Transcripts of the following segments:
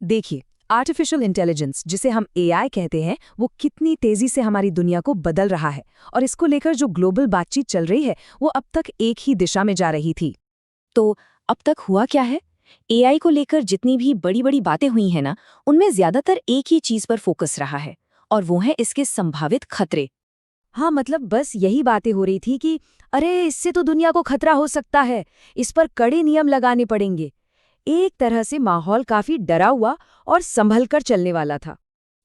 देखिए, artificial intelligence जिसे हम एआई कहते हैं, वो कितनी तेजी से हमारी दुनिया को बदल रहा है। और इसको लेकर जो ग्लोबल बातचीत चल रही है, वो अब तक एक ही दिशा में जा रही थी। तो अब तक हुआ क्या है? एआई को लेकर जितनी भी बड़ी बड़ी बातें हुई हैं ना, उनमें ज्यादातर एक ही चीज पर फोकस रहा है, और वो है इसके संभावित खतरे। हाँ, मतलब बस यही बातें हो रही थी कि अरे इससे तो दुनिया को खतरा हो सकता है, इस पर कड़े नियम लगाने पड़ेंगे। एक तरह से माहौल काफी डरा हुआ और संभल कर चलने वाला था।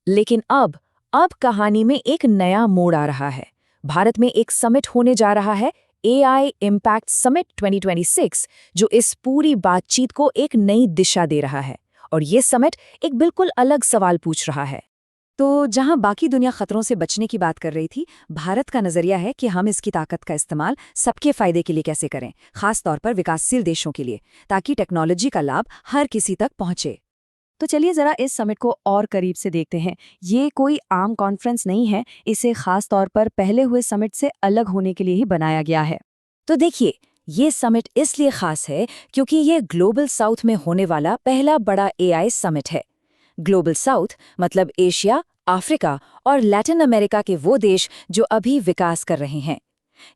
लेकिन अब कहानी में एक नया मोड़ आ रहा है। भारत में एक समिट होने जा रहा है, एआई इम्पैक्ट समिट 2026, जो इस पूरी बातचीत को एक नई दिशा दे रहा है। और ये समिट एक बिल्कुल अलग सवाल पूछ रहा है। तो जहां बाकी दुनिया खतरों से बचने की बात कर रही थी, भारत का नजरिया है कि हम इसकी ताकत का इस्तेमाल सबके फायदे के लिए कैसे करें, खास तौर पर विकासशील देशों के लिए, ताकि टेक्नोलॉजी का लाभ हर किसी तक पहुंचे। तो चलिए जरा इस समिट को और करीब से देखते हैं। ये कोई आम कॉन्फ्रेंस नहीं है, इसे खास तौर पर पहले हुए समिट से अलग होने के लिए ही बनाया गया है। तो देखिए, ये समिट इसलिए खास है क्योंकि ये ग्लोबल साउथ में होने वाला पहला बड़ा एआई समिट है। ग्लोबल साउथ मतलब एशिया, अफ्रीका और लैटिन अमेरिका के वो देश जो अभी विकास कर रहे हैं।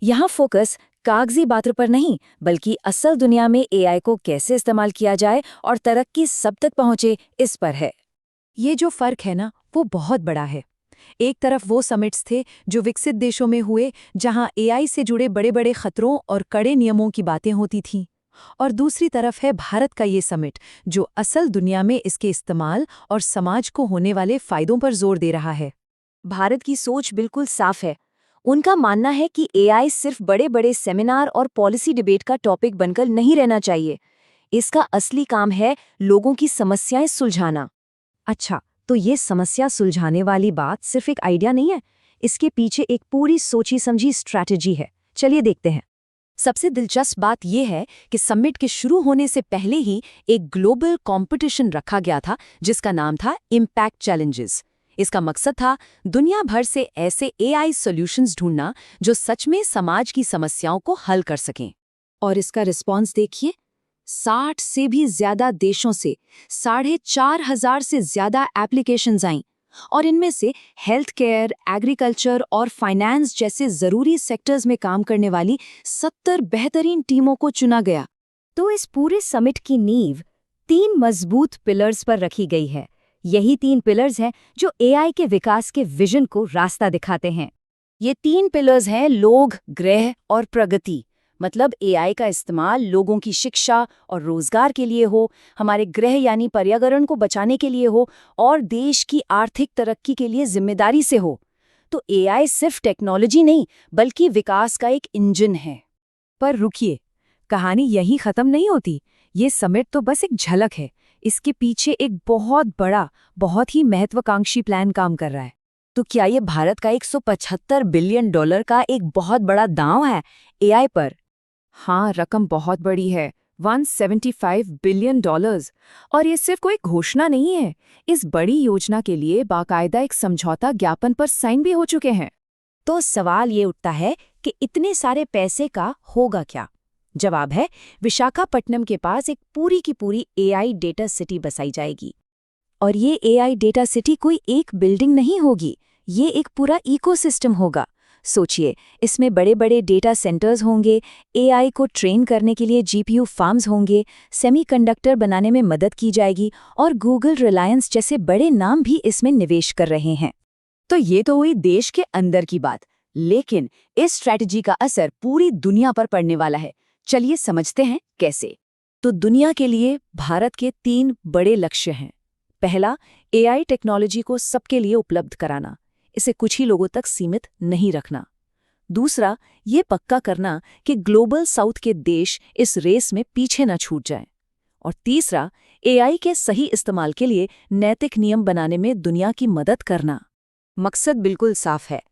यहाँ फोकस कागजी बातों पर नहीं, बल्कि असल दुनिया में एआई को कैसे इस्तेमाल किया जाए और तरक्की सब तक पहुंचे, इस पर है। ये जो फर्क है ना, वो बहुत बड़ा है। एक तरफ वो समिट्स थे जो विकसित देशों में हुए, जहां एआई से जुड़े बड़े बड़े खतरों और कड़े नियमों की बातें होती थीं, और दूसरी तरफ है भारत का ये समिट जो असल दुनिया में इसके इस्तेमाल और समाज को होने वाले फायदों पर जोर दे रहा है। भारत की सोच बिल्कुल साफ है। उनका मानना है कि एआई सिर्फ बड़े बड़े सेमिनार और पॉलिसी डिबेट का टॉपिक बनकर नहीं रहना चाहिए। इसका असली काम है लोगों की समस्याएं सुलझाना। अच्छा, तो ये समस्या सुलझाने वाली बात सिर्फ एक आइडिया नहीं है, इसके पीछे एक पूरी सोची समझी स्ट्रैटेजी है। चलिए देखते हैं। सबसे दिलचस्प बात यह है कि समिट के शुरू होने से पहले ही एक ग्लोबल कंपटीशन रखा गया था जिसका नाम था इम्पैक्ट चैलेंजेस। इसका मकसद था दुनिया भर से ऐसे एआई सॉल्यूशंस ढूंढना जो सच में समाज की समस्याओं को हल कर सकें। और इसका रिस्पॉन्स देखिए, 60 से भी ज्यादा देशों से 4,500 से ज्यादा एप्लीकेशंस आईं, और इनमें से हेल्थ केयर, एग्रीकल्चर और फाइनेंस जैसे जरूरी सेक्टर्स में काम करने वाली 70 बेहतरीन टीमों को चुना गया। तो इस पूरे समिट की नींव 3 मजबूत पिलर्स पर रखी गई है। यही 3 पिलर्स हैं जो एआई के विकास के विजन को रास्ता दिखाते हैं। ये 3 पिलर्स हैं लोग, ग्रह और प्रगति। मतलब एआई का इस्तेमाल लोगों की शिक्षा और रोजगार के लिए हो, हमारे ग्रह यानी पर्यावरण को बचाने के लिए हो, और देश की आर्थिक तरक्की के लिए जिम्मेदारी से हो। तो एआई सिर्फ टेक्नोलॉजी नहीं, बल्कि विकास का एक इंजन है। पर रुकिए, कहानी यहीं खत्म नहीं होती। ये समिट तो बस एक झलक है। इसके पीछे एक बहुत बड़ा, बहुत ही महत्वाकांक्षी प्लान काम कर रहा है। तो क्या ये भारत का $175 बिलियन का एक बहुत बड़ा दांव है एआई पर? हाँ, रकम बहुत बड़ी है, $175 बिलियन। और ये सिर्फ कोई घोषणा नहीं है। इस बड़ी योजना के लिए बाकायदा एक समझौता ज्ञापन पर साइन भी हो चुके हैं। तो सवाल ये उठता है कि इतने सारे पैसे का होगा क्या? जवाब है, विशाखापट्टनम के पास एक पूरी की पूरी एआई डेटा सिटी बसाई जाएगी। और ये एआई डेटा सिटी कोई एक बिल्डिंग नहीं होगी, ये एक पूरा इकोसिस्टम होगा। सोचिए, इसमें बड़े बड़े डेटा सेंटर्स होंगे, एआई को ट्रेन करने के लिए जीपीयू फार्म्स होंगे, सेमीकंडक्टर बनाने में मदद की जाएगी, और गूगल, रिलायंस जैसे बड़े नाम भी इसमें निवेश कर रहे हैं। तो ये तो हुई देश के अंदर की बात, लेकिन इस स्ट्रैटेजी का असर पूरी दुनिया पर पड़ने वाला है। चलिए समझते हैं कैसे। तो दुनिया के लिए भारत के 3 बड़े लक्ष्य हैं। पहला, एआई टेक्नोलॉजी को सबके लिए उपलब्ध कराना, इसे कुछ ही लोगों तक सीमित नहीं रखना। दूसरा, ये पक्का करना कि ग्लोबल साउथ के देश इस रेस में पीछे न छूट जाएं। और तीसरा, एआई के सही इस्तेमाल के लिए नैतिक नियम बनाने में दुनिया की मदद करना। मकसद बिल्कुल साफ है।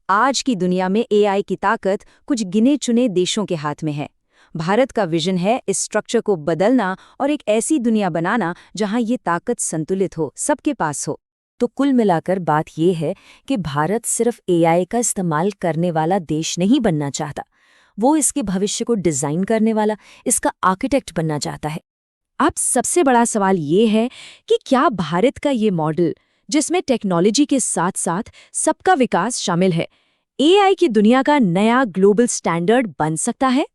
आज की दुनिया में एआई की ताकत कुछ गिने चुने देशों के हाथ में है। भारत का विजन है इस स्ट्रक्चर को बदलना और एक ऐसी दुनिया बनाना जहां ये ताकत संतुलित हो, सबके पास हो। तो कुल मिलाकर बात यह है कि भारत सिर्फ एआई का इस्तेमाल करने वाला देश नहीं बनना चाहता, वो इसके भविष्य को डिजाइन करने वाला, इसका आर्किटेक्ट बनना चाहता है। अब सबसे बड़ा सवाल ये है कि क्या भारत का ये मॉडल, जिसमें टेक्नोलॉजी के साथ साथ सबका विकास शामिल है, एआई की दुनिया का नया ग्लोबल स्टैंडर्ड बन सकता है?